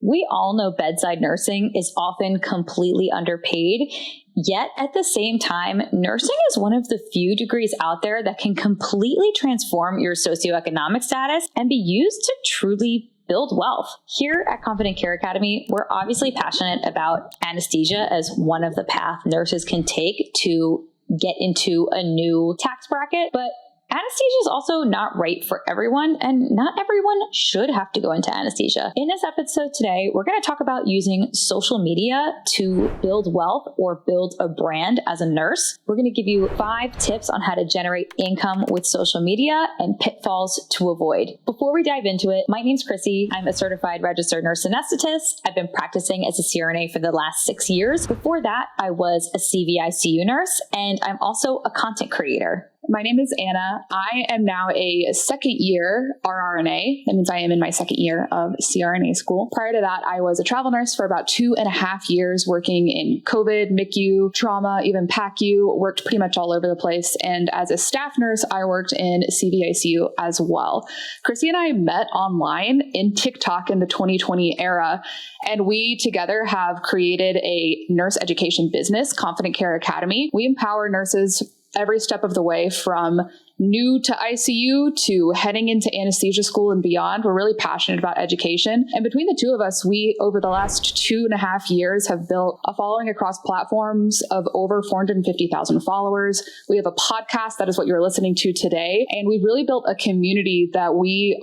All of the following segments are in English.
We all know bedside nursing is often completely underpaid. Yet at the same time, nursing is one of the few degrees out there that can completely transform your socioeconomic status and be used to truly build wealth. Here at Confident Care Academy, we're obviously passionate about anesthesia as one of the paths nurses can take to get into a new tax bracket, but anesthesia is also not right for everyone, and not everyone should have to go into anesthesia. In this episode today, we're going to talk about using social media to build wealth or build a brand as a nurse. We're going to give you 5 tips on how to generate income with social media and pitfalls to avoid. Before we dive into it, my name's Chrissy. I'm a certified registered nurse anesthetist. I've been practicing as a CRNA for the last 6 years. Before that, I was a CVICU nurse, and I'm also a content creator. My name is Anna. I am now a second year RRNA. That means I am in my second year of CRNA school. Prior to that, I was a travel nurse for about 2.5 years, working in COVID, MICU, trauma, even PACU, worked pretty much all over the place. And as a staff nurse, I worked in CVICU as well. Chrissy and I met online in TikTok in the 2020 era, and we together have created a nurse education business, Confident Care Academy. We empower nurses every step of the way, from new to ICU to heading into anesthesia school and beyond. We're really passionate about education. And between the two of us, we, over the last 2.5 years, have built a following across platforms of over 450,000 followers. We have a podcast that is what you're listening to today. And we've really built a community that we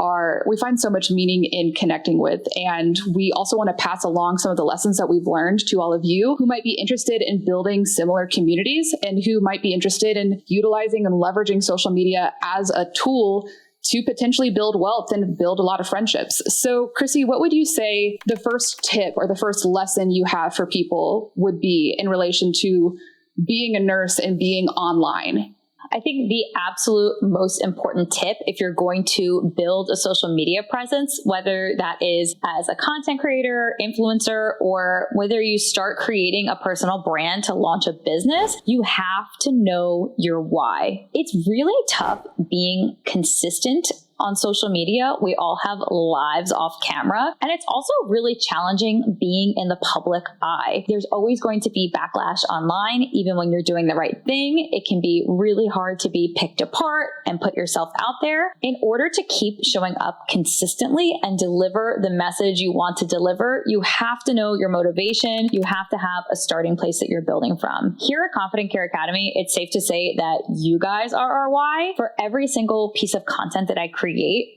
find so much meaning in connecting with. And we also want to pass along some of the lessons that we've learned to all of you who might be interested in building similar communities and who might be interested in utilizing and leveraging social media as a tool to potentially build wealth and build a lot of friendships. So, Chrissy, what would you say the first tip or the first lesson you have for people would be in relation to being a nurse and being online? I think the absolute most important tip, if you're going to build a social media presence, whether that is as a content creator, influencer, or whether you start creating a personal brand to launch a business, you have to know your why. It's really tough being consistent on social media. We all have lives off camera, and it's also really challenging being in the public eye. There's always going to be backlash online, even when you're doing the right thing. It can be really hard to be picked apart and put yourself out there. In order to keep showing up consistently and deliver the message you want to deliver, you have to know your motivation. You have to have a starting place that you're building from. Here at Confident Care Academy, it's safe to say that you guys are our why. For every single piece of content that I create,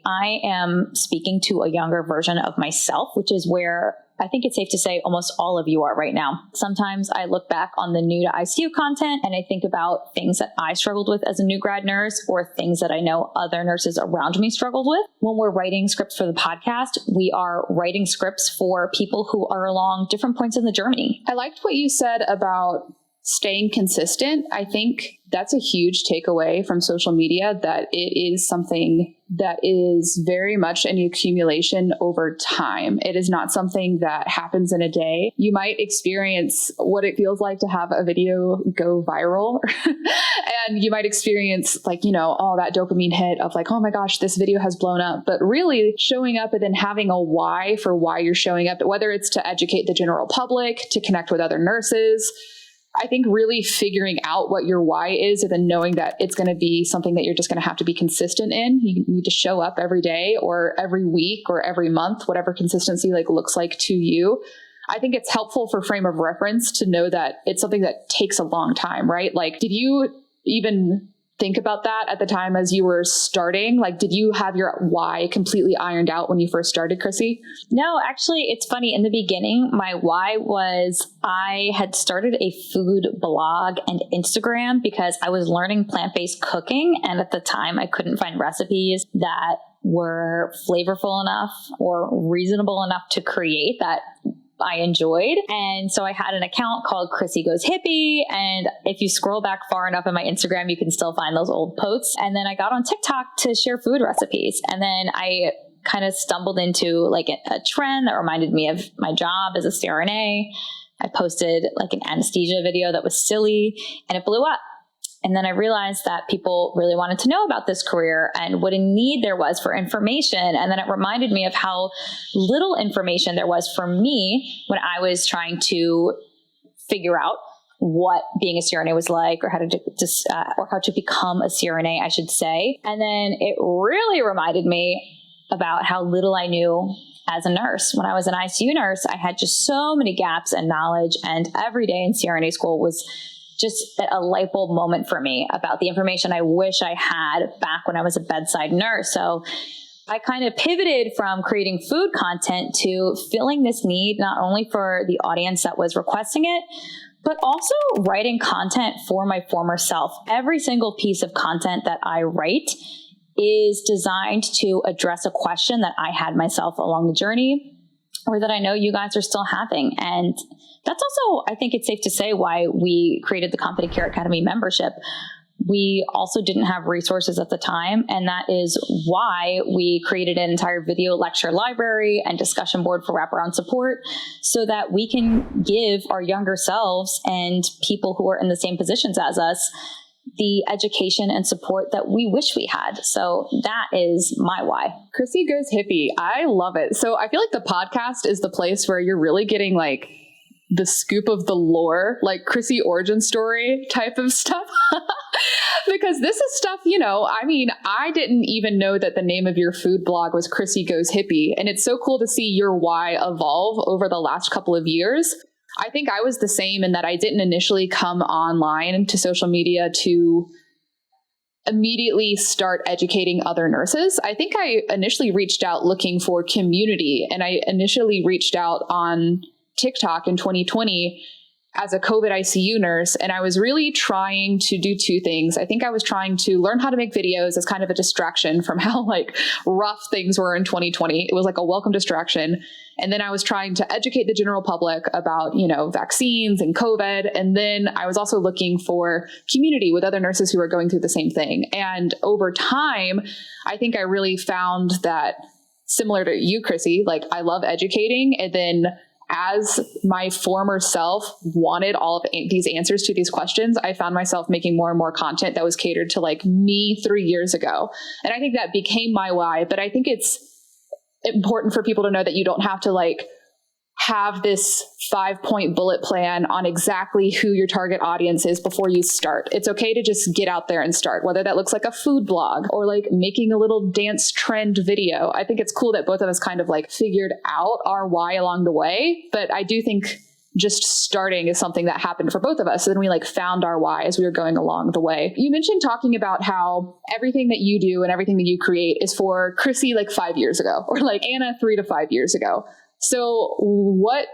I am speaking to a younger version of myself, which is where I think it's safe to say almost all of you are right now. Sometimes I look back on the new to ICU content and I think about things that I struggled with as a new grad nurse or things that I know other nurses around me struggled with. When we're writing scripts for the podcast, we are writing scripts for people who are along different points in the journey. I liked what you said about staying consistent. I think that's a huge takeaway from social media, that it is something that is very much an accumulation over time. It is not something that happens in a day. You might experience what it feels like to have a video go viral. And you might experience that dopamine hit of like, oh my gosh, this video has blown up. But really showing up and then having a why for why you're showing up, whether it's to educate the general public, to connect with other nurses. I think really figuring out what your why is, and then knowing that it's going to be something that you're just going to have to be consistent in. You need to show up every day or every week or every month, whatever consistency looks like to you. I think it's helpful for frame of reference to know that it's something that takes a long time, right? Did you even think about that at the time as you were starting? Did you have your why completely ironed out when you first started, Chrissy? No, actually, it's funny. In the beginning, my why was I had started a food blog and Instagram because I was learning plant-based cooking. And at the time, I couldn't find recipes that were flavorful enough or reasonable enough to create that I enjoyed. And so I had an account called Chrissy Goes Hippie. And if you scroll back far enough in my Instagram, you can still find those old posts. And then I got on TikTok to share food recipes. And then I kind of stumbled into a trend that reminded me of my job as a CRNA. I posted an anesthesia video that was silly and it blew up. And then I realized that people really wanted to know about this career and what a need there was for information. And then it reminded me of how little information there was for me when I was trying to figure out what being a CRNA was like, or how to become a CRNA, I should say. And then it really reminded me about how little I knew as a nurse. When I was an ICU nurse, I had just so many gaps in knowledge, and every day in CRNA school was just a light bulb moment for me about the information I wish I had back when I was a bedside nurse. So I kind of pivoted from creating food content to filling this need, not only for the audience that was requesting it, but also writing content for my former self. Every single piece of content that I write is designed to address a question that I had myself along the journey, or that I know you guys are still having. And that's also, I think it's safe to say, why we created the Confident Care Academy membership. We also didn't have resources at the time, and that is why we created an entire video lecture library and discussion board for wraparound support, so that we can give our younger selves and people who are in the same positions as us the education and support that we wish we had. So that is my why. Chrissy goes hippie. I love it. So I feel like the podcast is the place where you're really getting like the scoop of the lore, like Chrissy origin story type of stuff. Because this is stuff, I mean, I didn't even know that the name of your food blog was Chrissy Goes Hippie. And it's so cool to see your why evolve over the last couple of years. I think I was the same in that I didn't initially come online to social media to immediately start educating other nurses. I think I initially reached out looking for community, and I initially reached out on TikTok in 2020 as a COVID ICU nurse. And I was really trying to do two things. I think I was trying to learn how to make videos as kind of a distraction from how like rough things were in 2020. It was like a welcome distraction. And then I was trying to educate the general public about, vaccines and COVID. And then I was also looking for community with other nurses who are going through the same thing. And over time, I think I really found that, similar to you, Chrissy, like I love educating. And then as my former self wanted all of these answers to these questions, I found myself making more and more content that was catered to like me 3 years ago. And I think that became my why. But I think it's important for people to know that you don't have to like have this 5-point bullet plan on exactly who your target audience is before you start. It's okay to just get out there and start, whether that looks like a food blog or like making a little dance trend video. I think it's cool that both of us kind of like figured out our why along the way. But I do think just starting is something that happened for both of us. And then we like found our why as we were going along the way. You mentioned talking about how everything that you do and everything that you create is for Chrissy like 5 years ago, or like Anna 3 to 5 years ago. So what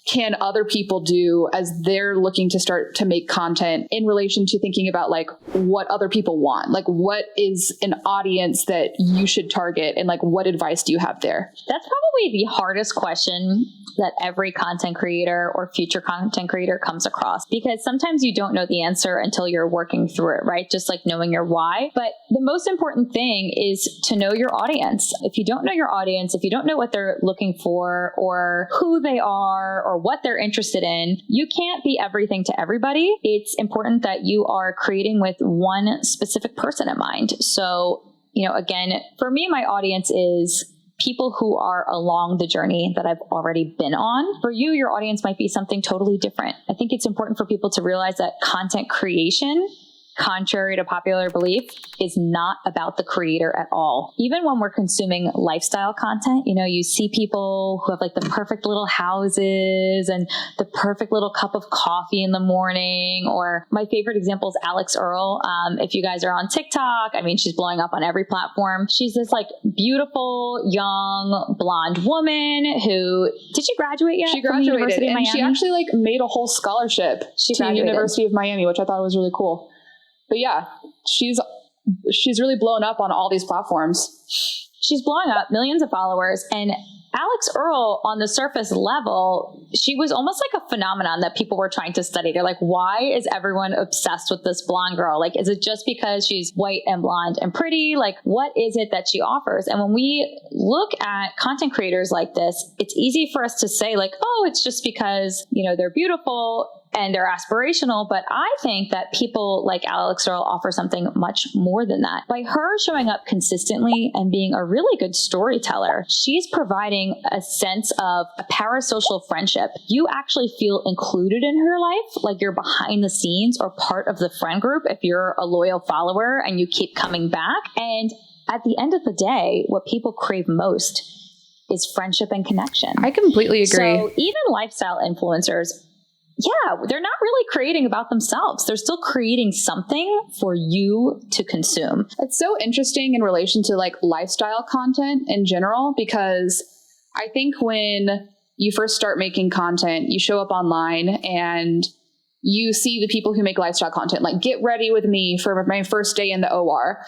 can other people do as they're looking to start to make content in relation to thinking about like what other people want? Like what is an audience that you should target, and like what advice do you have there? That's probably the hardest question that every content creator or future content creator comes across, because sometimes you don't know the answer until you're working through it, right? Just like knowing your why. But the most important thing is to know your audience. If you don't know your audience, if you don't know what they're looking for or who they are or what they're interested in, you can't be everything to everybody. It's important that you are creating with one specific person in mind. So, again, for me, my audience is people who are along the journey that I've already been on. For you, your audience might be something totally different. I think it's important for people to realize that content creation, contrary to popular belief, is not about the creator at all. Even when we're consuming lifestyle content, you see people who have like the perfect little houses and the perfect little cup of coffee in the morning. Or my favorite example is Alex Earl. If you guys are on TikTok, I mean, she's blowing up on every platform. She's this like beautiful, young, blonde woman who, did she graduate yet? She graduated, from the University of and Miami? she actually like made a whole scholarship to the University of Miami, which I thought was really cool. But yeah, she's really blown up on all these platforms. She's blowing up, millions of followers. And Alex Earl, on the surface level, she was almost like a phenomenon that people were trying to study. They're like, why is everyone obsessed with this blonde girl? Like, is it just because she's white and blonde and pretty? Like, what is it that she offers? And when we look at content creators like this, it's easy for us to say like, oh, it's just because, they're beautiful. and they're aspirational, but I think that people like Alex Earl offer something much more than that. By her showing up consistently and being a really good storyteller, she's providing a sense of a parasocial friendship. You actually feel included in her life, like you're behind the scenes or part of the friend group if you're a loyal follower and you keep coming back. And at the end of the day, what people crave most is friendship and connection. I completely agree. So even lifestyle influencers, they're not really creating about themselves. They're still creating something for you to consume. It's so interesting in relation to like lifestyle content in general, because I think when you first start making content, you show up online and you see the people who make lifestyle content, like get ready with me for my first day in the OR.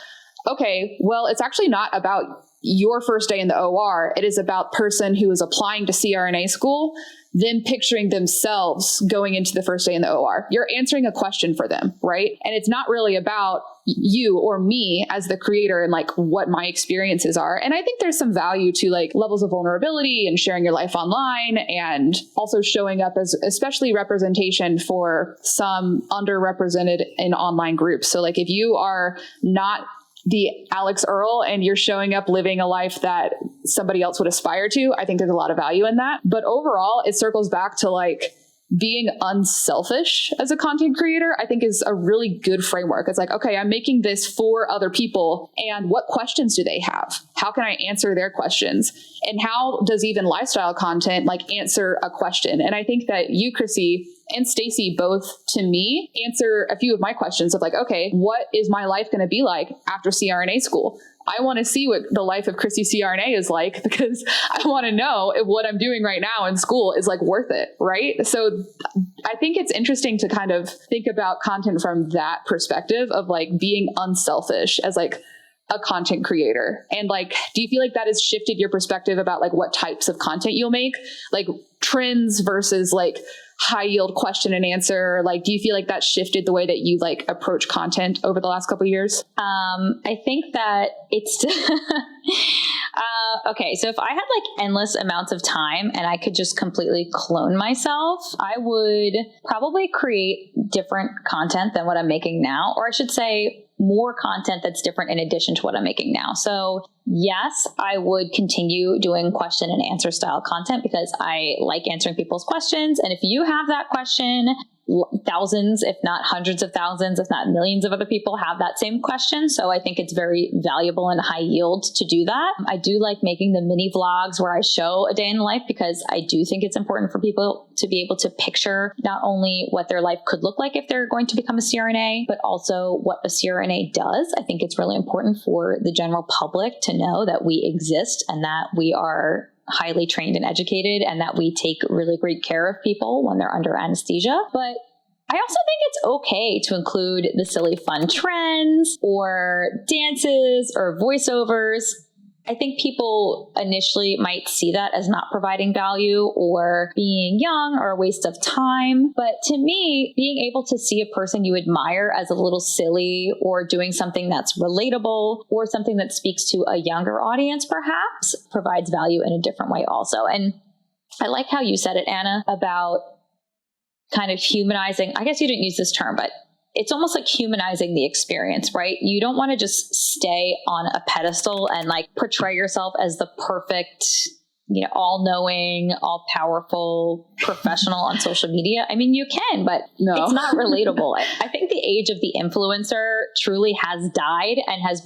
Okay, well, it's actually not about your first day in the OR. It is about person who is applying to CRNA school, them picturing themselves going into the first day in the OR. You're answering a question for them, right? And it's not really about you or me as the creator and like what my experiences are. And I think there's some value to like levels of vulnerability and sharing your life online, and also showing up as especially representation for some underrepresented in online groups. So like if you are not the Alex Earl and you're showing up living a life that somebody else would aspire to, I think there's a lot of value in that. But overall, it circles back to like being unselfish as a content creator, I think is a really good framework. It's like, okay, I'm making this for other people, and what questions do they have? How can I answer their questions? And how does even lifestyle content like answer a question? And I think that you, Chrissy, and Stacy both, to me, answer a few of my questions of like, okay, what is my life going to be like after CRNA school? I want to see what the life of Chrissy CRNA is like, because I want to know if what I'm doing right now in school is like worth it, right? So I think it's interesting to kind of think about content from that perspective of like being unselfish as like a content creator. And like, do you feel like that has shifted your perspective about like what types of content you'll make, like trends versus like high yield question and answer? Like, do you feel like that shifted the way that you like approach content over the last couple of years? I think that it's okay. So if I had like endless amounts of time and I could just completely clone myself, I would probably create different content than what I'm making now, or I should say more content that's different in addition to what I'm making now. So yes, I would continue doing question and answer style content because I like answering people's questions. And if you have that question, thousands, if not hundreds of thousands, if not millions of other people have that same question. So I think it's very valuable and high yield to do that. I do like making the mini vlogs where I show a day in the life, because I do think it's important for people to be able to picture not only what their life could look like if they're going to become a CRNA, but also what a CRNA does. I think it's really important for the general public to know that we exist and that we are highly trained and educated, and that we take really great care of people when they're under anesthesia. But I also think it's okay to include the silly fun trends or dances or voiceovers. I think people initially might see that as not providing value or being young or a waste of time. But to me, being able to see a person you admire as a little silly or doing something that's relatable or something that speaks to a younger audience perhaps provides value in a different way also. And I like how you said it, Anna, about kind of humanizing. I guess you didn't use this term, but it's almost like humanizing the experience, right? You don't want to just stay on a pedestal and like portray yourself as the perfect, all-knowing, all-powerful professional on social media. I mean, you can, but it's not relatable. I think the age of the influencer truly has died and has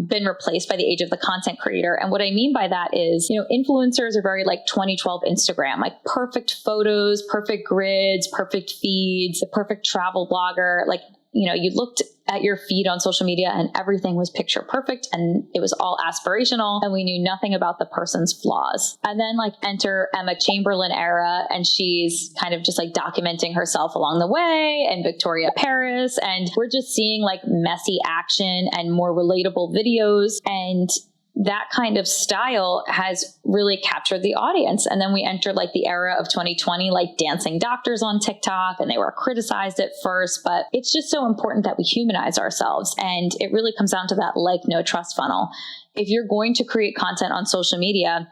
been replaced by the age of the content creator. And what I mean by that is, influencers are very like 2012 Instagram, like perfect photos, perfect grids, perfect feeds, the perfect travel blogger. Like, you looked at your feed on social media and everything was picture perfect and it was all aspirational and we knew nothing about the person's flaws. And then like enter Emma Chamberlain era, and she's kind of just like documenting herself along the way, and Victoria Paris, and we're just seeing like messy action and more relatable videos, and that kind of style has really captured the audience. And then we entered like the era of 2020, like dancing doctors on TikTok, and they were criticized at first, but it's just so important that we humanize ourselves. And it really comes down to that like, no trust funnel. If you're going to create content on social media,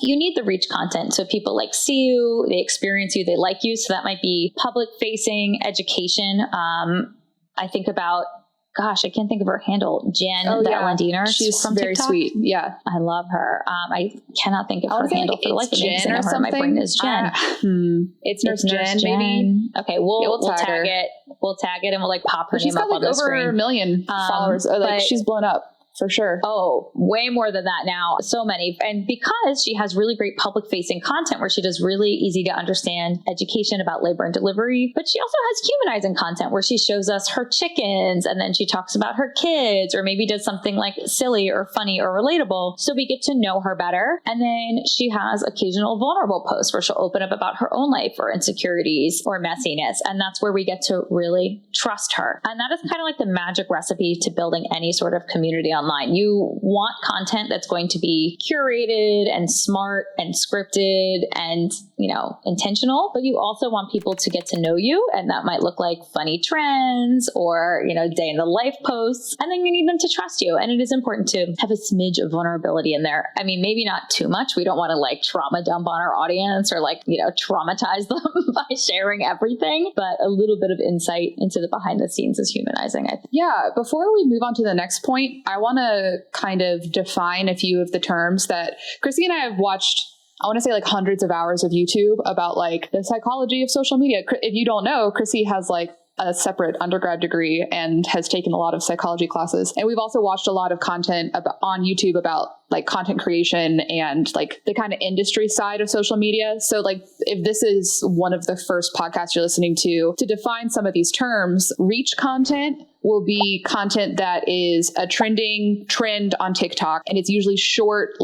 you need the reach content. So people like see you, they experience you, they like you. So that might be public facing education. I think about, gosh, I can't think of her handle. Jen Valentiner. She's from very TikTok. Sweet. Yeah. I love her. I cannot think of her handle for the life of me. Jen or something. My brain is Jen. It's Nurse Jen, maybe. Okay, we'll tag it. We'll tag it and we'll like pop her name up on the screen. She's got like over 1 million followers. Like she's blown up. For sure. Oh, way more than that now. So many. And because she has really great public facing content where she does really easy to understand education about labor and delivery, but she also has humanizing content where she shows us her chickens and then she talks about her kids or maybe does something like silly or funny or relatable. So we get to know her better. And then she has occasional vulnerable posts where she'll open up about her own life or insecurities or messiness. And that's where we get to really trust her. And that is kind of like the magic recipe to building any sort of community online. You want content that's going to be curated and smart and scripted and, intentional, but you also want people to get to know you. And that might look like funny trends or, day in the life posts. And then you need them to trust you. And it is important to have a smidge of vulnerability in there. I mean, maybe not too much. We don't want to trauma dump on our audience or traumatize them by sharing everything, but a little bit of insight into the behind the scenes is humanizing, I think. Yeah. Before we move on to the next point, I want to kind of define a few of the terms that Chrissy and I have watched. I want to say hundreds of hours of YouTube about the psychology of social media. If you don't know, Chrissy has a separate undergrad degree and has taken a lot of psychology classes. And we've also watched a lot of content on YouTube about content creation and the kind of industry side of social media. So if this is one of the first podcasts you're listening to define some of these terms, reach content will be content that is a trend on TikTok. And it's usually short,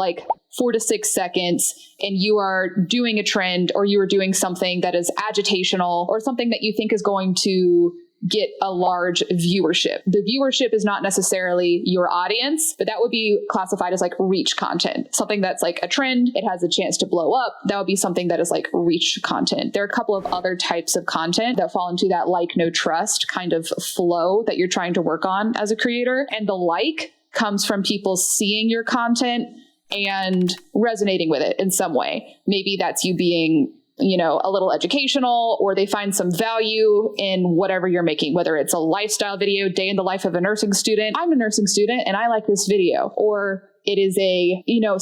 4 to 6 seconds, and you are doing a trend or you are doing something that is agitational or something that you think is going to get a large viewership. The viewership is not necessarily your audience, but that would be classified as reach content. Something that's a trend, it has a chance to blow up. That would be something that is reach content. There are a couple of other types of content that fall into that no trust kind of flow that you're trying to work on as a creator. And the comes from people seeing your content and resonating with it in some way. Maybe that's you being a little educational, or they find some value in whatever you're making, whether it's a lifestyle video, day in the life of a nursing student. I'm a nursing student and I like this video. Or it is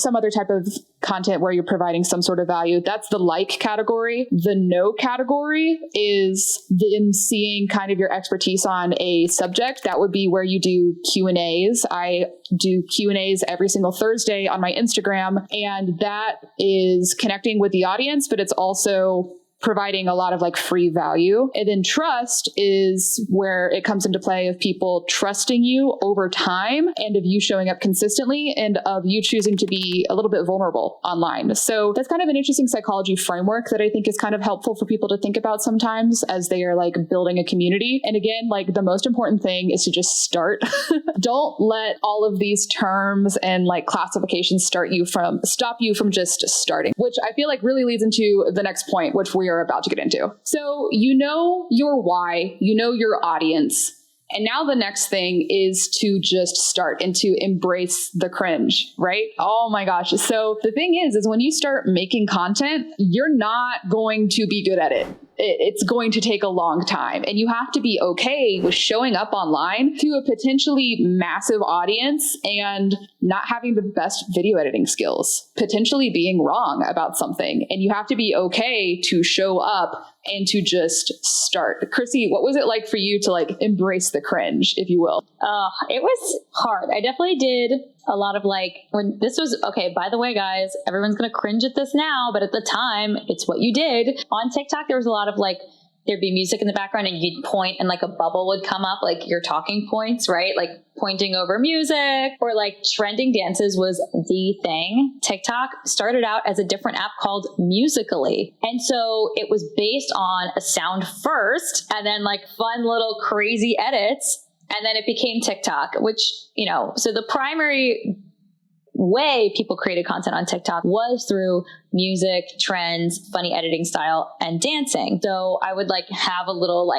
some other type of content where you're providing some sort of value. That's the category. The no category is them seeing kind of your expertise on a subject. That would be where you do Q&As. I do Q&As every single Thursday on my Instagram, and that is connecting with the audience, but it's also providing a lot of free value. And then trust is where it comes into play of people trusting you over time and of you showing up consistently and of you choosing to be a little bit vulnerable online. So that's kind of an interesting psychology framework that I think is kind of helpful for people to think about sometimes as they are building a community. And again, the most important thing is to just start. Don't let all of these terms and classifications stop you from just starting, which I feel really leads into the next point, which we are about to get into. So your why, your audience. And now the next thing is to just start and to embrace the cringe, right? Oh my gosh. So the thing is when you start making content, you're not going to be good at it. It's going to take a long time, and you have to be okay with showing up online to a potentially massive audience and not having the best video editing skills, potentially being wrong about something. And you have to be okay to show up and to just start. Chrissy, what was it like for you to embrace the cringe, if you will? It was hard. I definitely did a lot of when this was, okay, by the way, guys, everyone's going to cringe at this now, but at the time, it's what you did. On TikTok, there was a lot of there'd be music in the background and you'd point and a bubble would come up, your talking points, right? Pointing over music, or trending dances was the thing. TikTok started out as a different app called Musical.ly. And so it was based on a sound first and then fun little crazy edits. And then it became TikTok, which, so the primary way people created content on TikTok was through music, trends, funny editing style, and dancing. So I would have a little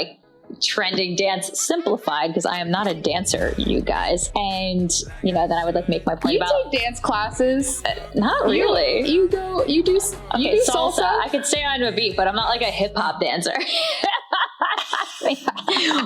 trending dance simplified, because I am not a dancer, you guys. And, then I would like make my point you about take dance classes. Not really. You do salsa. I could stay on a beat, but I'm not like a hip hop dancer.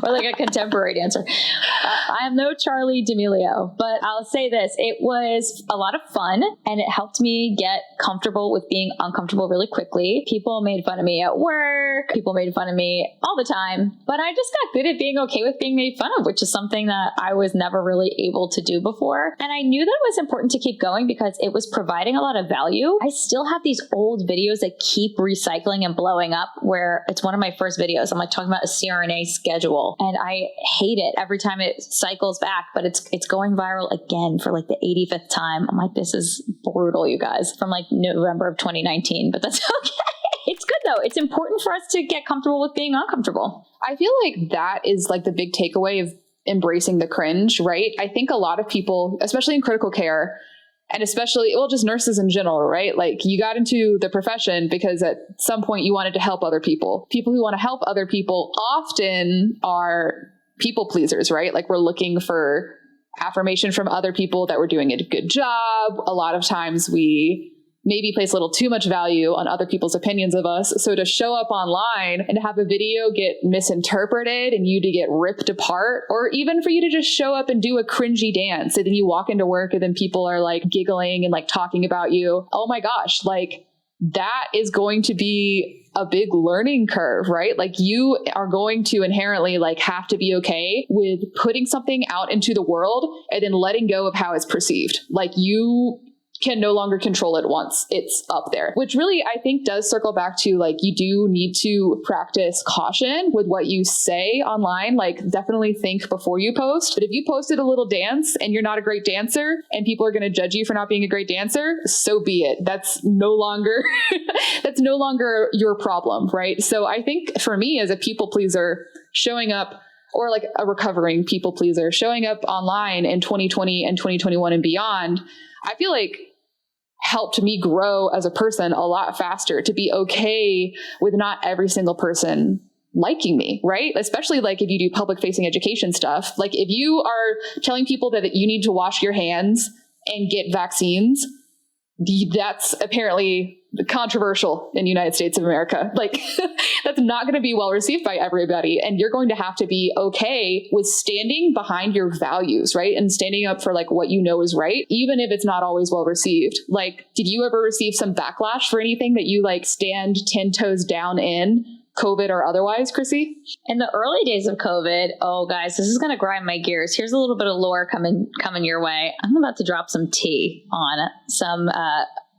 Or like a contemporary dancer. I am no Charlie D'Amelio, but I'll say this. It was a lot of fun, and it helped me get comfortable with being uncomfortable really quickly. People made fun of me at work. People made fun of me all the time, but I just got good at being okay with being made fun of, which is something that I was never really able to do before. And I knew that it was important to keep going because it was providing a lot of value. I still have these old videos that keep recycling and blowing up, where it's one of my first videos. I'm like talking about a CRNA schedule, and I hate it every time it cycles back, but it's going viral again for like the 85th time. I'm like, this is brutal, you guys, from like November of 2019, but that's okay. It's good though. It's important for us to get comfortable with being uncomfortable. I feel like that is like the big takeaway of embracing the cringe, right? I think a lot of people, especially in critical care, and especially, just nurses in general, right? Like you got into the profession because at some point you wanted to help other people. People who want to help other people often are people pleasers, right? Like we're looking for affirmation from other people that we're doing a good job. A lot of times we maybe place a little too much value on other people's opinions of us. So to show up online and to have a video get misinterpreted and you to get ripped apart, or even for you to just show up and do a cringy dance and then you walk into work and then people are like giggling and like talking about you. Oh my gosh, like that is going to be a big learning curve, right? Like you are going to inherently like have to be okay with putting something out into the world and then letting go of how it's perceived. Like you can no longer control it once it's up there, which really I think does circle back to like you do need to practice caution with what you say online. Like definitely think before you post. But if you posted a little dance and you're not a great dancer and people are going to judge you for not being a great dancer, so be it. That's no longer your problem, right? So I think for me as a people pleaser, showing up, or like a recovering people pleaser, showing up online in 2020 and 2021 and beyond, I feel like helped me grow as a person a lot faster, to be okay with not every single person liking me, right? Especially like if you do public facing education stuff. Like if you are telling people that you need to wash your hands and get vaccines, that's apparently controversial in the United States of America. Like that's not going to be well received by everybody. And you're going to have to be okay with standing behind your values, right? And standing up for like what you know is right, even if it's not always well received. Like, did you ever receive some backlash for anything that you like stand 10 toes down in, COVID or otherwise, Chrissy? In the early days of COVID, oh guys, this is going to grind my gears. Here's a little bit of lore coming your way. I'm about to drop some tea on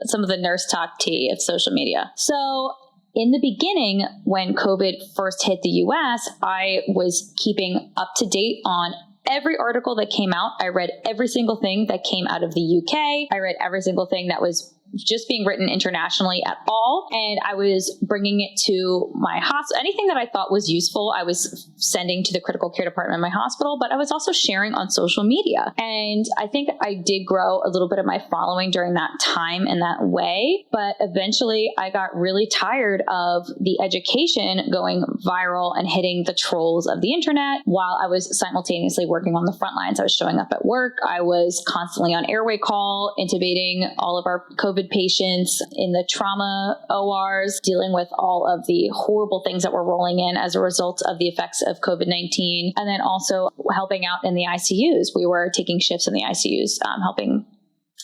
some of the nurse talk tea of social media. So in the beginning, when COVID first hit the US, I was keeping up to date on every article that came out. I read every single thing that came out of the UK. I read every single thing that was just being written internationally at all. And I was bringing it to my hospital. Anything that I thought was useful, I was sending to the critical care department of my hospital, but I was also sharing on social media. And I think I did grow a little bit of my following during that time in that way. But eventually I got really tired of the education going viral and hitting the trolls of the internet while I was simultaneously working on the front lines. I was showing up at work. I was constantly on airway call, intubating all of our COVID patients in the trauma ORs, dealing with all of the horrible things that were rolling in as a result of the effects of COVID-19, and then also helping out in the ICUs. We were taking shifts in the ICUs, helping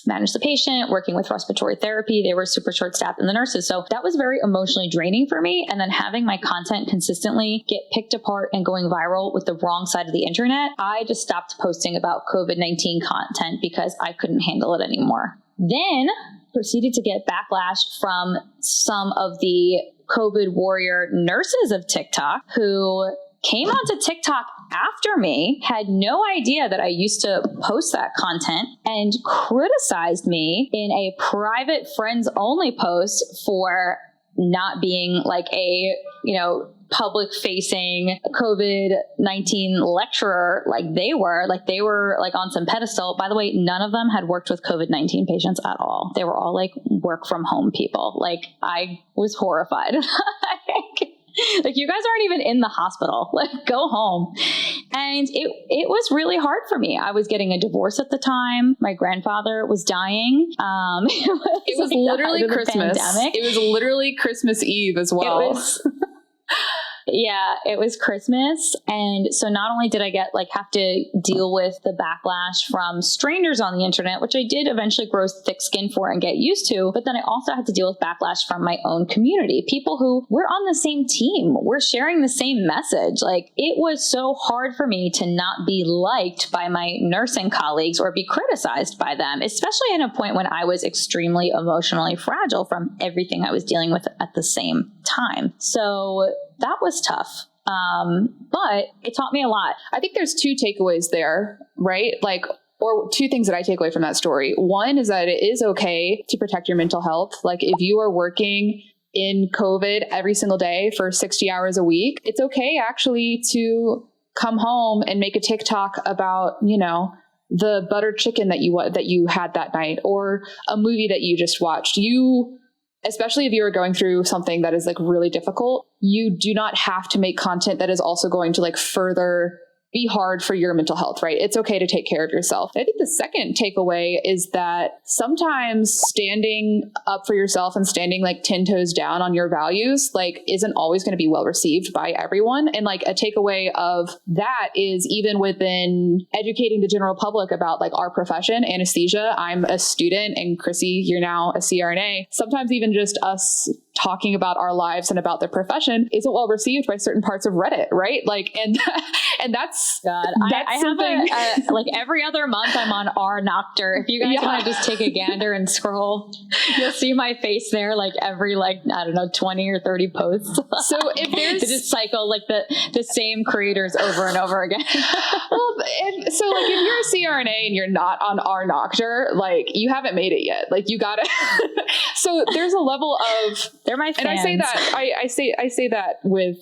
manage the patient, working with respiratory therapy. They were super short-staffed, and the nurses. So that was very emotionally draining for me. And then having my content consistently get picked apart and going viral with the wrong side of the internet, I just stopped posting about COVID-19 content because I couldn't handle it anymore. Then proceeded to get backlash from some of the COVID warrior nurses of TikTok who came onto TikTok after me, had no idea that I used to post that content, and criticized me in a private friends only post for not being like a, public facing COVID-19 lecturer like they were like on some pedestal. By the way, none of them had worked with COVID-19 patients at all. They were all like work from home people. Like I was horrified. Like, you guys aren't even in the hospital. Like, go home. And it was really hard for me. I was getting a divorce at the time. My grandfather was dying. It was like literally Christmas. It was literally Christmas Eve as well. Yeah, it was Christmas. And so not only did I have to deal with the backlash from strangers on the internet, which I did eventually grow thick skin for and get used to, but then I also had to deal with backlash from my own community, people who were on the same team, we're sharing the same message. Like, it was so hard for me to not be liked by my nursing colleagues or be criticized by them, especially at a point when I was extremely emotionally fragile from everything I was dealing with at the same time. So that was tough. But it taught me a lot. I think there's two takeaways there, right? Or two things that I take away from that story. One is that it is okay to protect your mental health. Like, if you are working in COVID every single day for 60 hours a week, it's okay actually to come home and make a TikTok about, the buttered chicken that you had that night, or a movie that you just watched. Especially if you are going through something that is really difficult, you do not have to make content that is also going to further be hard for your mental health, right? It's okay to take care of yourself. I think the second takeaway is that sometimes standing up for yourself and standing 10 toes down on your values, isn't always going to be well received by everyone. And a takeaway of that is, even within educating the general public about our profession, anesthesia, I'm a student, and Chrissy, you're now a CRNA. Sometimes even just us talking about our lives and about the profession isn't well received by certain parts of Reddit, right? And that's God. I have every other month I'm on RRNAs. If you guys want to just take a gander and scroll, you'll see my face there every 20 or 30 posts. So if there's just cycle the same creators over and over again. Well, and so if you're a CRNA and you're not on RRNAs, you haven't made it yet. You gotta. So there's a level of, they're my fans. And I say that I say that with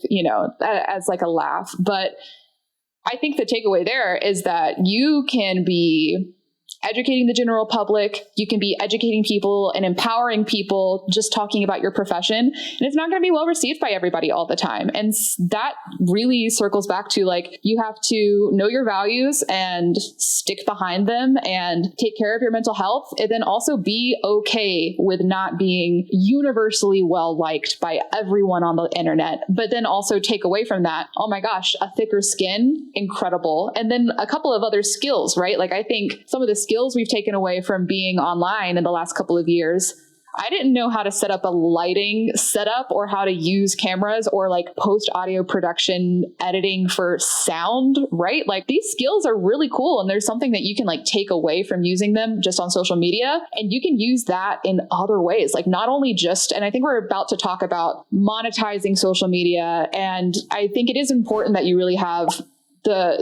as a laugh, but I think the takeaway there is that you can be educating the general public, you can be educating people and empowering people, just talking about your profession, and it's not going to be well received by everybody all the time. And that really circles back to you have to know your values and stick behind them and take care of your mental health, and then also be okay with not being universally well liked by everyone on the internet. But then also take away from that, oh my gosh, a thicker skin, incredible. And then a couple of other skills, right? I think some of the skills we've taken away from being online in the last couple of years, I didn't know how to set up a lighting setup or how to use cameras or post audio production editing for sound, right? These skills are really cool. And there's something that you can take away from using them just on social media. And you can use that in other ways, not only just, and I think we're about to talk about monetizing social media. And I think it is important that you really have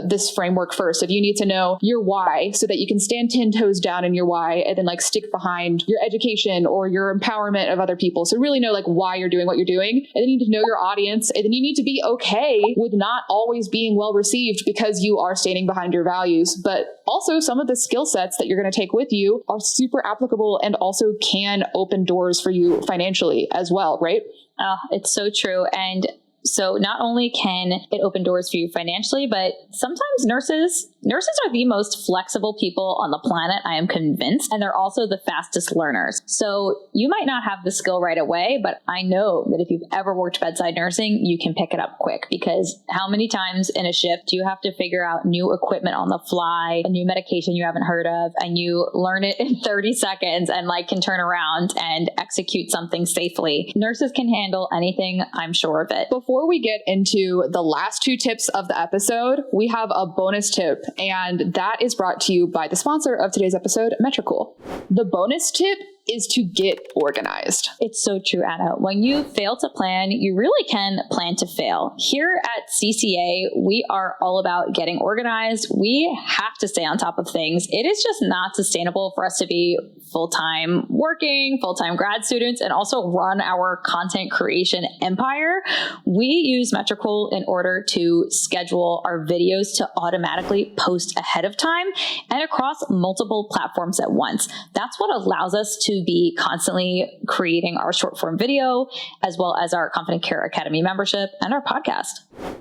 this framework first. If you need to know your why so that you can stand 10 toes down in your why, and then stick behind your education or your empowerment of other people. So really know why you're doing what you're doing. And then you need to know your audience. And then you need to be okay with not always being well received because you are standing behind your values. But also some of the skill sets that you're going to take with you are super applicable and also can open doors for you financially as well, right? Oh, it's so true. And so not only can it open doors for you financially, but sometimes nurses are the most flexible people on the planet, I am convinced, and they're also the fastest learners. So you might not have the skill right away, but I know that if you've ever worked bedside nursing, you can pick it up quick, because how many times in a shift do you have to figure out new equipment on the fly, a new medication you haven't heard of, and you learn it in 30 seconds and can turn around and execute something safely. Nurses can handle anything, I'm sure of it. Before we get into the last two tips of the episode, we have a bonus tip, and that is brought to you by the sponsor of today's episode, Metrical. The bonus tip is to get organized. It's so true, Anna. When you fail to plan, you really can plan to fail. Here at CCA, we are all about getting organized. We have to stay on top of things. It is just not sustainable for us to be full-time working, full-time grad students, and also run our content creation empire. We use Metrical in order to schedule our videos to automatically post ahead of time and across multiple platforms at once. That's what allows us to to be constantly creating our short form video, as well as our Confident Care Academy membership and our podcast.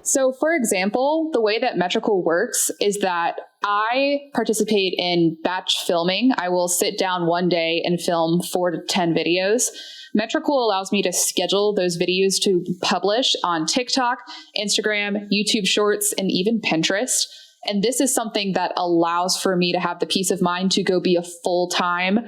So for example, the way that Metrical works is that I participate in batch filming. I will sit down one day and film 4 to 10 videos. Metrical allows me to schedule those videos to publish on TikTok, Instagram, YouTube Shorts, and even Pinterest. And this is something that allows for me to have the peace of mind to go be a full-time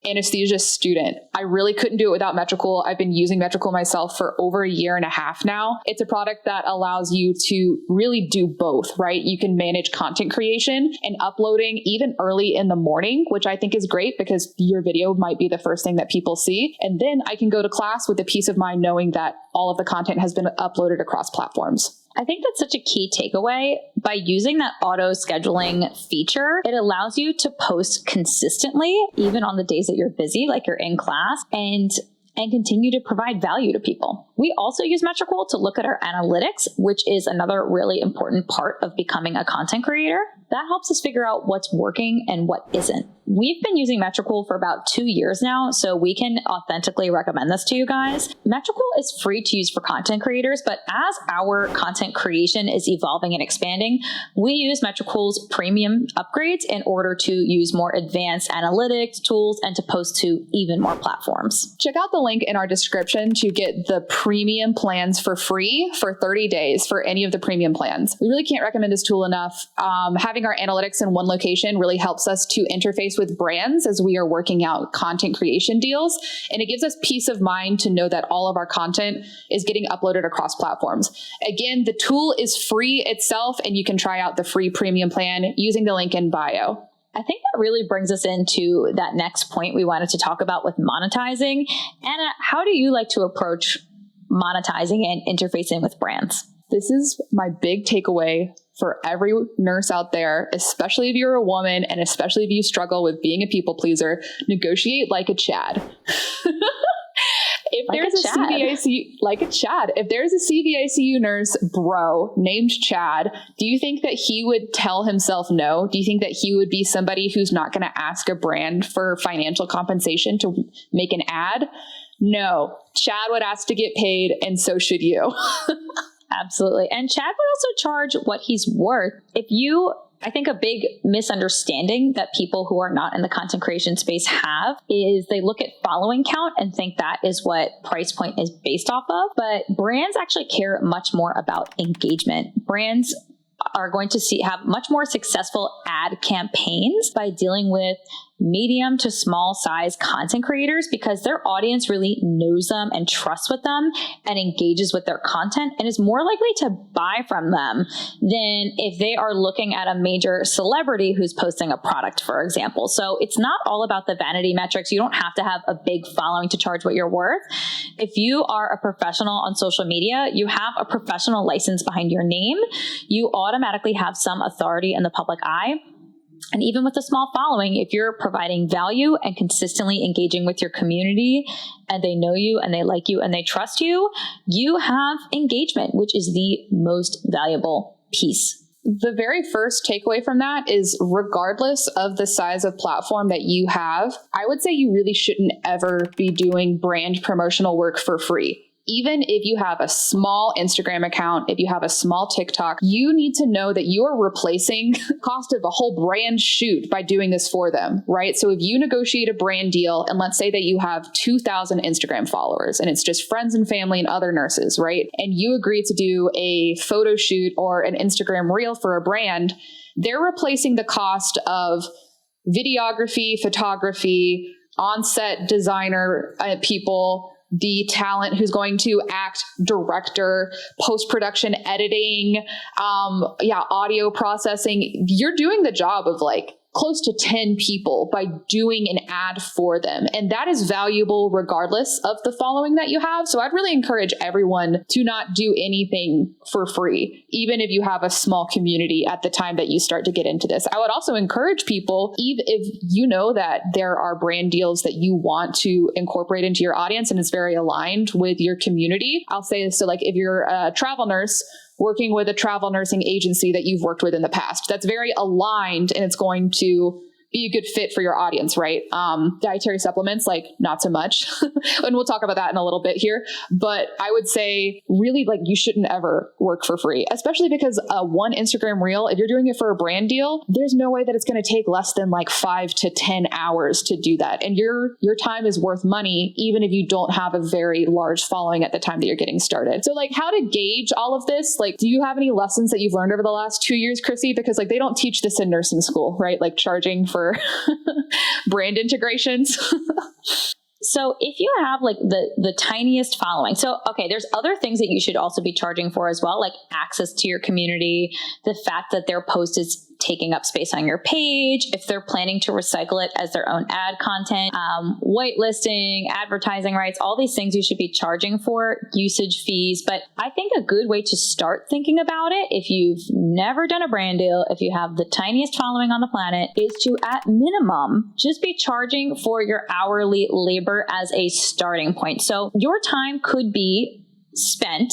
anesthesia student. I really couldn't do it without Metrical. I've been using Metrical myself for over a year and a half now. It's a product that allows you to really do both, right? You can manage content creation and uploading even early in the morning, which I think is great because your video might be the first thing that people see. And then I can go to class with the peace of mind knowing that all of the content has been uploaded across platforms. I think that's such a key takeaway. By using that auto scheduling feature, it allows you to post consistently, even on the days that you're busy, like you're in class, and continue to provide value to people. We also use Metrical to look at our analytics, which is another really important part of becoming a content creator. That helps us figure out what's working and what isn't. We've been using Metrical for about 2 years now, so we can authentically recommend this to you guys. Metrical is free to use for content creators, but as our content creation is evolving and expanding, we use Metrical's premium upgrades in order to use more advanced analytics tools and to post to even more platforms. Check out the link in our description to get the premium plans for free for 30 days for any of the premium plans. We really can't recommend this tool enough. Having our analytics in one location really helps us to interface with brands as we are working out content creation deals. And it gives us peace of mind to know that all of our content is getting uploaded across platforms. Again, the tool is free itself, and you can try out the free premium plan using the link in bio. I think that really brings us into that next point we wanted to talk about with monetizing. Anna, how do you like to approach monetizing and interfacing with brands? This is my big takeaway for every nurse out there, especially if you're a woman and especially if you struggle with being a people pleaser. Negotiate like a Chad. If there's a CVICU nurse bro named Chad, do you think that he would tell himself no? Do you think that he would be somebody who's not going to ask a brand for financial compensation to make an ad? No, Chad would ask to get paid, and so should you. Absolutely. And Chad would also charge what he's worth. I think a big misunderstanding that people who are not in the content creation space have is they look at following count and think that is what price point is based off of. But brands actually care much more about engagement. Brands are going to have much more successful ad campaigns by dealing with medium to small size content creators because their audience really knows them and trusts with them and engages with their content and is more likely to buy from them than if they are looking at a major celebrity who's posting a product, for example. So it's not all about the vanity metrics. You don't have to have a big following to charge what you're worth. If you are a professional on social media, you have a professional license behind your name. You automatically have some authority in the public eye. And even with a small following, if you're providing value and consistently engaging with your community and they know you and they like you and they trust you, you have engagement, which is the most valuable piece. The very first takeaway from that is regardless of the size of platform that you have, I would say you really shouldn't ever be doing brand promotional work for free. Even if you have a small Instagram account, if you have a small TikTok, you need to know that you are replacing the cost of a whole brand shoot by doing this for them, right? So if you negotiate a brand deal, and let's say that you have 2,000 Instagram followers and it's just friends and family and other nurses, right? And you agree to do a photo shoot or an Instagram reel for a brand, they're replacing the cost of videography, photography, on-set designer people, the talent who's going to act, director, post-production editing, audio processing. You're doing the job of like close to 10 people by doing an ad for them. And that is valuable regardless of the following that you have. So I'd really encourage everyone to not do anything for free, even if you have a small community at the time that you start to get into this. I would also encourage people, even if you know that there are brand deals that you want to incorporate into your audience and it's very aligned with your community. I'll say this, so like if you're a travel nurse, working with a travel nursing agency that you've worked with in the past. That's very aligned and it's going to be a good fit for your audience, right? Dietary supplements, like not so much. And we'll talk about that in a little bit here. But I would say really like you shouldn't ever work for free, especially because one Instagram reel, if you're doing it for a brand deal, there's no way that it's going to take less than like 5 to 10 hours to do that. And your time is worth money, even if you don't have a very large following at the time that you're getting started. So like how to gauge all of this, like, do you have any lessons that you've learned over the last 2 years, Chrissy? Because like they don't teach this in nursing school, right? Like charging for brand integrations. So if you have like the tiniest following, so, okay, there's other things that you should also be charging for as well, like access to your community, the fact that their post is taking up space on your page, if they're planning to recycle it as their own ad content, whitelisting, advertising rights, all these things you should be charging for, usage fees. But I think a good way to start thinking about it, if you've never done a brand deal, if you have the tiniest following on the planet, is to, at minimum, just be charging for your hourly labor as a starting point. So your time could be spent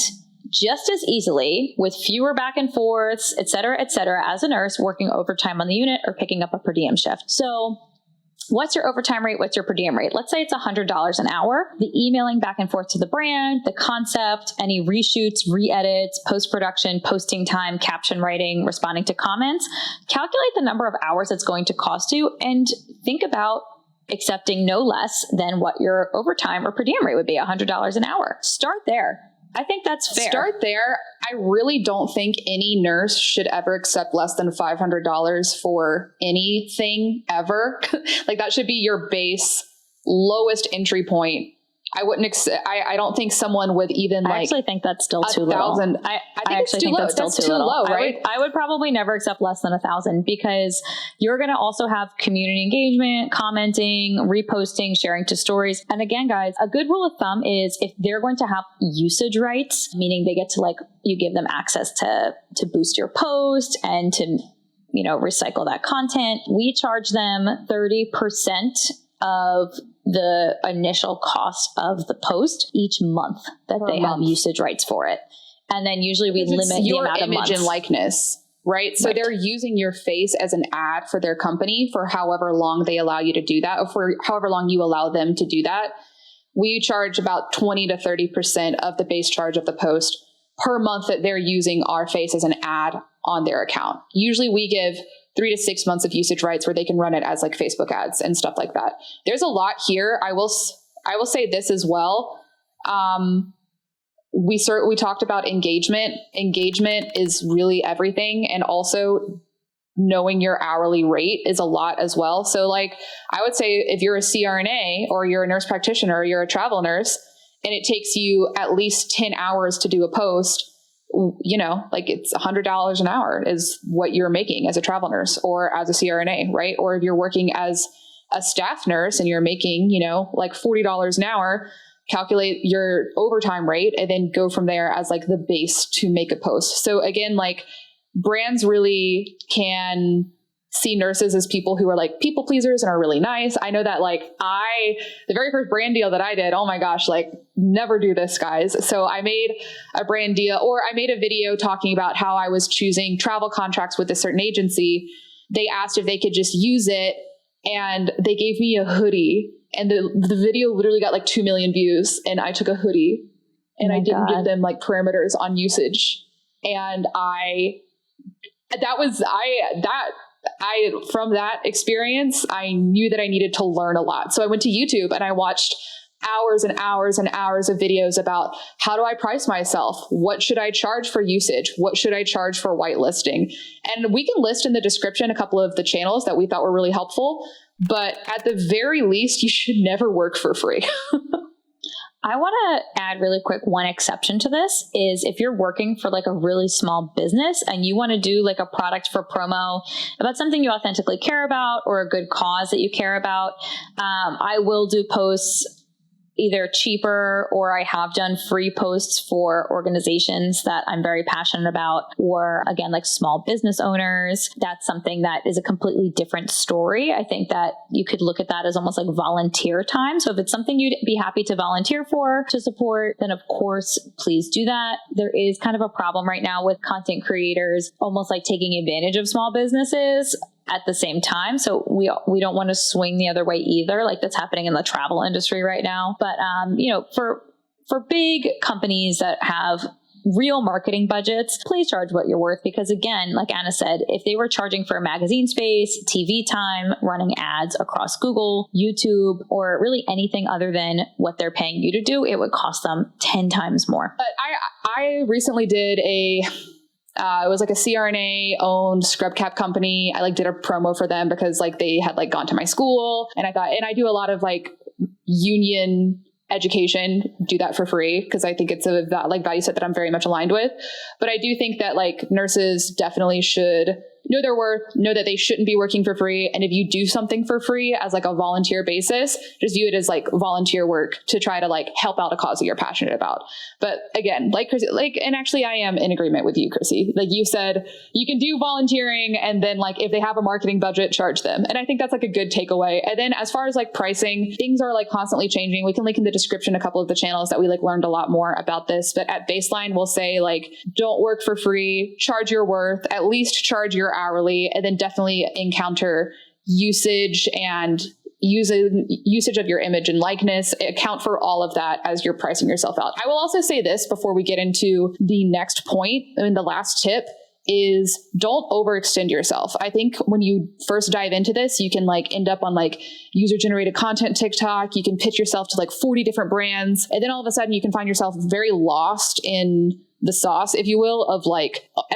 just as easily with fewer back and forths, et cetera, as a nurse working overtime on the unit or picking up a per diem shift. So what's your overtime rate? What's your per diem rate? Let's say it's $100 an hour. The emailing back and forth to the brand, the concept, any reshoots, re-edits, post-production, posting time, caption writing, responding to comments. Calculate the number of hours it's going to cost you and think about accepting no less than what your overtime or per diem rate would be, $100 an hour. Start there. I think that's fair. Start there. I really don't think any nurse should ever accept less than $500 for anything ever. Like that should be your base, lowest entry point. I wouldn't. I don't think someone would even I actually think that's still too low. I actually think that's still too low, right? I would probably never accept less than 1,000 because you're going to also have community engagement, commenting, reposting, sharing to stories. And again, guys, a good rule of thumb is if they're going to have usage rights, meaning they get to like, you give them access to boost your post and to, recycle that content. We charge them 30% of the initial cost of the post each month that they have usage rights for it. And then usually we limit the amount of months. Your image and likeness, right? So they're using your face as an ad for their company for however long they allow you to do that, or for however long you allow them to do that. We charge about 20 to 30% of the base charge of the post per month that they're using our face as an ad on their account. Usually we give 3 to 6 months of usage rights where they can run it as like Facebook ads and stuff like that. There's a lot here. I will say this as well. We talked about engagement. Engagement is really everything. And also knowing your hourly rate is a lot as well. So like, I would say if you're a CRNA or you're a nurse practitioner or you're a travel nurse and it takes you at least 10 hours to do a post, like it's $100 an hour is what you're making as a travel nurse or as a CRNA, right? Or if you're working as a staff nurse and you're making, like $40 an hour, calculate your overtime rate and then go from there as like the base to make a post. So again, like brands really can see nurses as people who are like people pleasers and are really nice. I know that like the very first brand deal that I did, oh my gosh, like never do this, guys. So I made a brand deal, or I made a video talking about how I was choosing travel contracts with a certain agency. They asked if they could just use it and they gave me a hoodie, and the video literally got like 2 million views, and I took a hoodie and I didn't give them like parameters on usage. And from that experience, I knew that I needed to learn a lot. So I went to YouTube and I watched hours and hours and hours of videos about how do I price myself? What should I charge for usage? What should I charge for whitelisting? And we can list in the description a couple of the channels that we thought were really helpful, but at the very least, you should never work for free. I want to add really quick, one exception to this is if you're working for like a really small business and you want to do like a product for promo about something you authentically care about or a good cause that you care about, I will do posts either cheaper, or I have done free posts for organizations that I'm very passionate about, or again, like small business owners. That's something that is a completely different story. I think that you could look at that as almost like volunteer time. So if it's something you'd be happy to volunteer for, to support, then of course, please do that. There is kind of a problem right now with content creators almost like taking advantage of small businesses. at the same time. So we don't want to swing the other way either, like that's happening in the travel industry right now. But, for big companies that have real marketing budgets, please charge what you're worth. Because again, like Anna said, if they were charging for magazine space, TV time, running ads across Google, YouTube, or really anything other than what they're paying you to do, it would cost them 10 times more. But I recently did it was like a CRNA owned scrub cap company. I did a promo for them because they had gone to my school, and I thought, and I do a lot of union education, do that for free because I think it's a value set that I'm very much aligned with. But I do think that nurses definitely should know their worth, know that they shouldn't be working for free. And if you do something for free as a volunteer basis, just view it as volunteer work to try to help out a cause that you're passionate about. But again, Chrissy, and actually I am in agreement with you, Chrissy. You said you can do volunteering, and then if they have a marketing budget, charge them. And I think that's a good takeaway. And then as far as pricing, things are constantly changing. We can link in the description a couple of the channels that we learned a lot more about this. But at baseline, we'll say don't work for free, charge your worth, at least charge your hourly, and then definitely encounter usage and usage of your image and likeness. Account for all of that as you're pricing yourself out. I will also say this before we get into the next point, and the last tip is don't overextend yourself. I think when you first dive into this, you can end up on user generated content TikTok. You can pitch yourself to 40 different brands. And then all of a sudden you can find yourself very lost in the sauce, if you will, of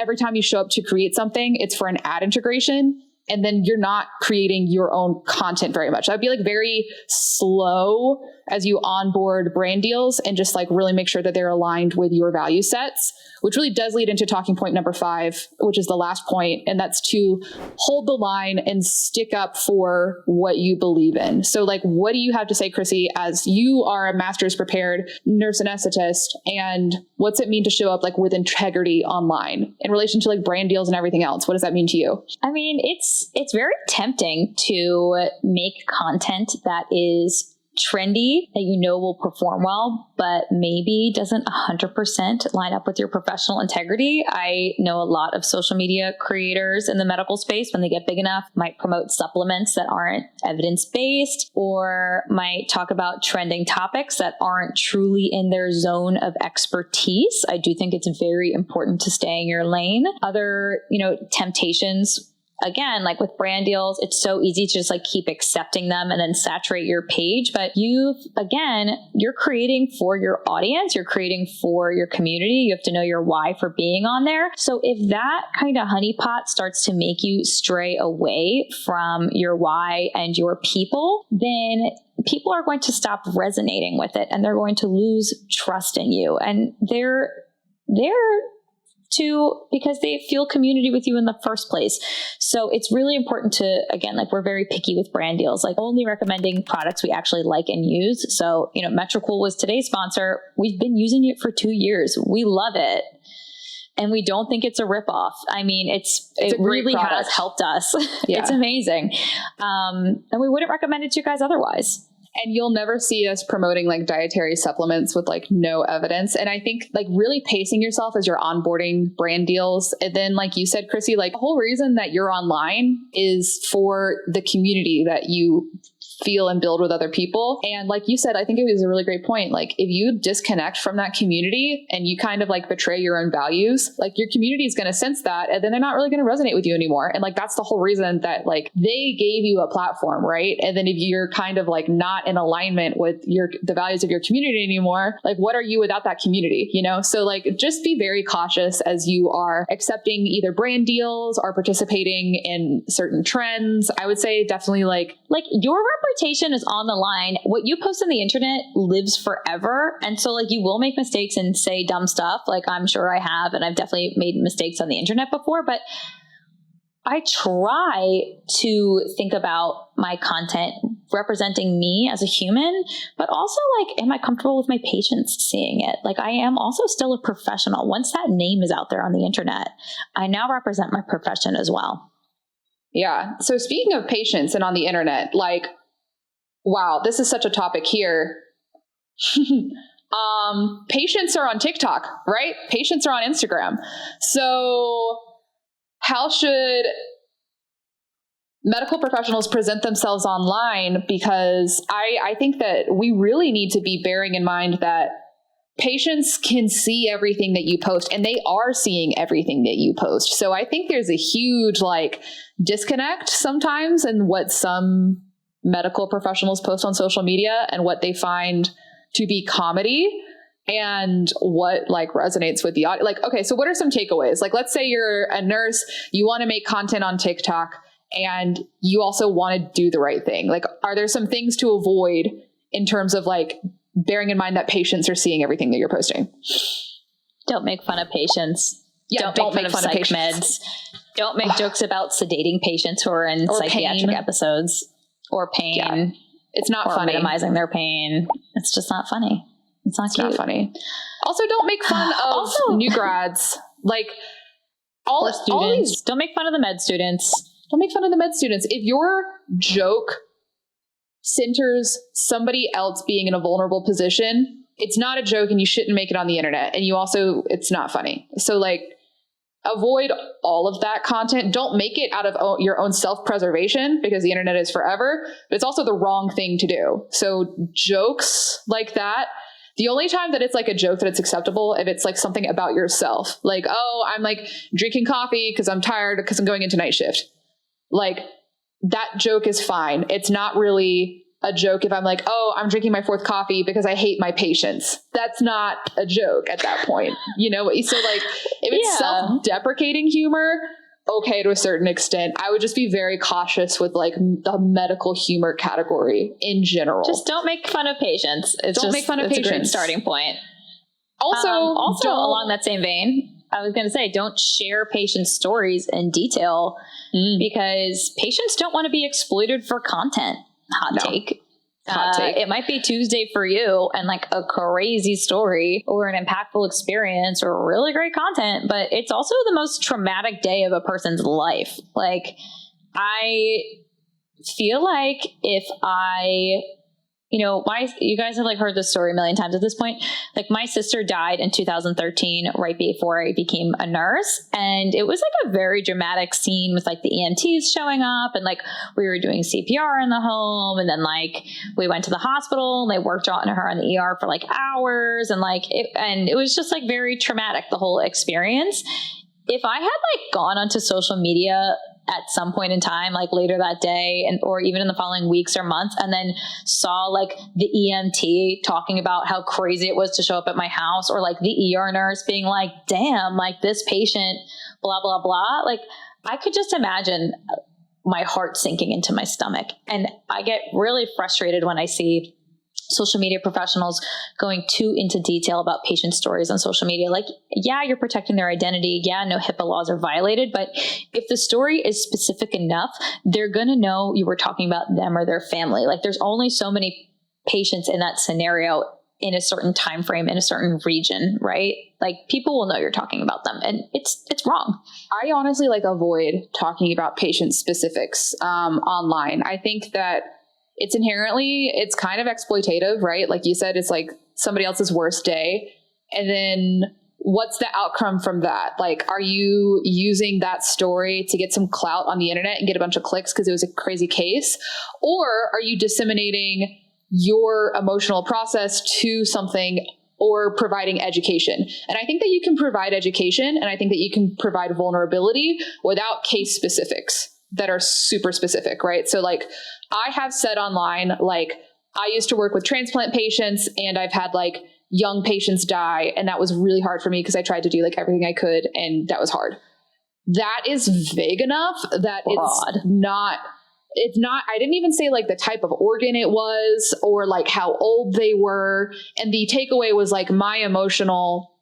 every time you show up to create something, it's for an ad integration. And then you're not creating your own content very much. I'd be very slow as you onboard brand deals and just really make sure that they're aligned with your value sets, which really does lead into talking point number 5, which is the last point. And that's to hold the line and stick up for what you believe in. So what do you have to say, Chrissy, as you are a master's prepared nurse anesthetist, and what's it mean to show up with integrity online in relation to brand deals and everything else? What does that mean to you? I mean, it's very tempting to make content that is trendy, that will perform well, but maybe doesn't 100% line up with your professional integrity. I know a lot of social media creators in the medical space, when they get big enough, might promote supplements that aren't evidence-based, or might talk about trending topics that aren't truly in their zone of expertise. I do think it's very important to stay in your lane. Other, temptations, again, with brand deals, it's so easy to just keep accepting them and then saturate your page. But you're creating for your audience, you're creating for your community. You have to know your why for being on there. So if that kind of honeypot starts to make you stray away from your why and your people, then people are going to stop resonating with it, and they're going to lose trust in you. And they're because they feel community with you in the first place. So it's really important to, again, we're very picky with brand deals, only recommending products we actually like and use. So, Metrical was today's sponsor. We've been using it for 2 years. We love it. And we don't think it's a ripoff. I mean, it really has helped us. Yeah. It's amazing. And we wouldn't recommend it to you guys otherwise. And you'll never see us promoting dietary supplements with no evidence. And I think really pacing yourself as you're onboarding brand deals. And then you said, Chrissy, the whole reason that you're online is for the community that you feel and build with other people. And like you said, I think it was a really great point. If you disconnect from that community and you kind of betray your own values, your community is going to sense that, and then they're not really going to resonate with you anymore. And that's the whole reason that they gave you a platform, right? And then if you're kind of not in alignment with the values of your community anymore, what are you without that community, So just be very cautious as you are accepting either brand deals or participating in certain trends. I would say definitely your reputation is on the line. What you post on the internet lives forever. And so you will make mistakes and say dumb stuff. I'm sure I have, and I've definitely made mistakes on the internet before, but I try to think about my content representing me as a human, but also am I comfortable with my patients seeing it? I am also still a professional. Once that name is out there on the internet, I now represent my profession as well. Yeah. So speaking of patients and on the internet, wow, this is such a topic here. Patients are on TikTok, right? Patients are on Instagram. So how should medical professionals present themselves online, because I think that we really need to be bearing in mind that patients can see everything that you post, and they are seeing everything that you post. So I think there's a huge like disconnect sometimes in what some medical professionals post on social media and what they find to be comedy and what like resonates with the audience. Like, okay, so what are some takeaways? Like, let's say you're a nurse, you want to make content on TikTok, and you also want to do the right thing. Like, are there some things to avoid in terms of like bearing in mind that patients are seeing everything that you're posting? Don't make fun of patients. Yeah, don't make fun of psych meds. Don't make jokes about sedating patients who are in psychiatric pain. Episodes or pain. Yeah. It's not or funny. Minimizing their pain. It's just not funny. It's not funny. Also, don't make fun of new grads. Like all students. Don't make fun of the med students. Don't make fun of the med students. If your joke centers somebody else being in a vulnerable position, it's not a joke, and you shouldn't make it on the internet. And it's not funny. So like, avoid all of that content. Don't make it out of your own self-preservation, because the internet is forever, but it's also the wrong thing to do. So jokes like that, the only time that it's like a joke that it's acceptable, if it's like something about yourself, like, oh, I'm like drinking coffee because I'm tired because I'm going into night shift. Like, that joke is fine. It's not really a joke if I'm like, oh, I'm drinking my 4th coffee because I hate my patients. That's not a joke at that point, you know? So like, if it's self-deprecating humor, okay, to a certain extent. I would just be very cautious with like the medical humor category in general. Just don't make fun of patients. Don't make fun of patients. It's a great starting point. Also along that same vein, I was going to say, don't share patient stories in detail because patients don't want to be exploited for content. Hot take. It might be Tuesday for you and like a crazy story or an impactful experience or really great content, but it's also the most traumatic day of a person's life. Like, I feel like if you guys have like heard this story a million times at this point. Like, my sister died in 2013, right before I became a nurse. And it was like a very dramatic scene with like the EMTs showing up, and like we were doing CPR in the home. And then like we went to the hospital and they worked on her in the ER for like hours. And like, it was just like very traumatic, the whole experience. If I had like gone onto social media at some point in time, like later that day or even in the following weeks or months, and then saw like the EMT talking about how crazy it was to show up at my house, or like the ER nurse being like, damn, like this patient, blah, blah, blah. Like, I could just imagine my heart sinking into my stomach. And I get really frustrated when I see social media professionals going too into detail about patient stories on social media. Like, yeah, you're protecting their identity. Yeah, no HIPAA laws are violated. But if the story is specific enough, they're going to know you were talking about them or their family. Like, there's only so many patients in that scenario in a certain time frame in a certain region, right? Like, people will know you're talking about them, and it's wrong. I honestly like avoid talking about patient specifics online. I think that it's kind of exploitative, right? Like you said, it's like somebody else's worst day. And then what's the outcome from that? Like, are you using that story to get some clout on the internet and get a bunch of clicks because it was a crazy case? Or are you disseminating your emotional process to something or providing education? And I think that you can provide education, and I think that you can provide vulnerability without case specifics that are super specific, right? So like, I have said online, like, I used to work with transplant patients, and I've had like young patients die, and that was really hard for me because I tried to do like everything I could, and that was hard. That is vague enough that it's not, I didn't even say like the type of organ it was or like how old they were. And the takeaway was like my emotional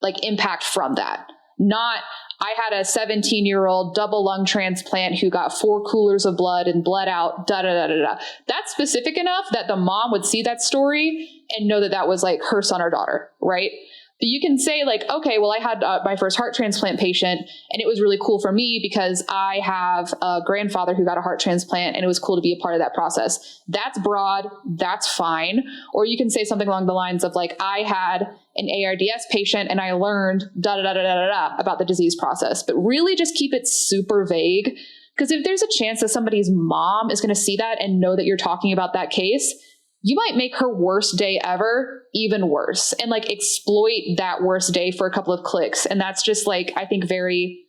like impact from that. Not, I had a 17-year-old double lung transplant who got 4 coolers of blood and bled out, da-da-da-da-da. That's specific enough that the mom would see that story and know that that was like her son or daughter, right? But you can say like, okay, well, I had my first heart transplant patient, and it was really cool for me because I have a grandfather who got a heart transplant, and it was cool to be a part of that process. That's broad. That's fine. Or you can say something along the lines of like, I had an ARDS patient and I learned da-da-da-da-da-da about the disease process. But really just keep it super vague Because if there's a chance that somebody's mom is going to see that and know that you're talking about that case, you might make her worst day ever even worse and like exploit that worst day for a couple of clicks. And that's just like, I think, very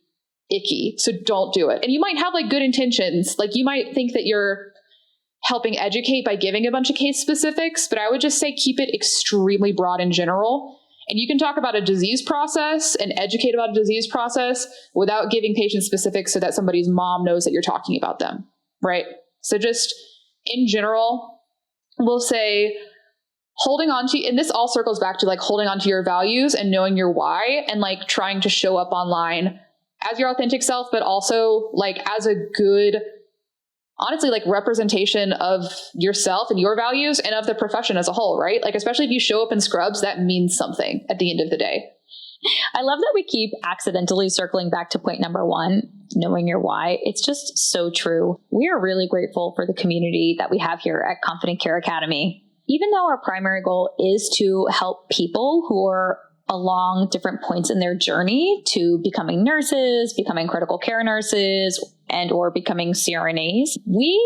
icky. So don't do it. And you might have like good intentions. Like you might think that you're helping educate by giving a bunch of case specifics, but I would just say keep it extremely broad in general. And you can talk about a disease process and educate about a disease process without giving patient specifics so that somebody's mom knows that you're talking about them, right? So just in general, we'll say holding on to, and this all circles back to like holding on to your values and knowing your why and like trying to show up online as your authentic self, but also like as a good, honestly, like representation of yourself and your values and of the profession as a whole, right? Like, especially if you show up in scrubs, that means something at the end of the day. I love that we keep accidentally circling back to point number one, knowing your why. It's just so true. We are really grateful for the community that we have here at Confident Care Academy. Even though our primary goal is to help people who are along different points in their journey to becoming nurses, becoming critical care nurses, and or becoming CRNAs, we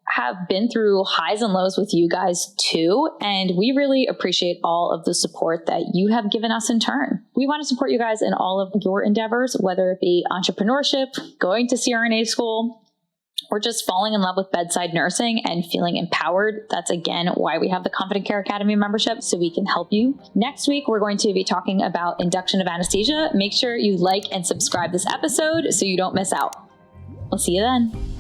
have been through highs and lows with you guys too, and we really appreciate all of the support that you have given us in turn. We want to support you guys in all of your endeavors, whether it be entrepreneurship, going to CRNA school, or just falling in love with bedside nursing and feeling empowered. That's again why we have the Confident Care Academy membership, so we can help you. Next week, we're going to be talking about induction of anesthesia. Make sure you like and subscribe this episode so you don't miss out. We'll see you then.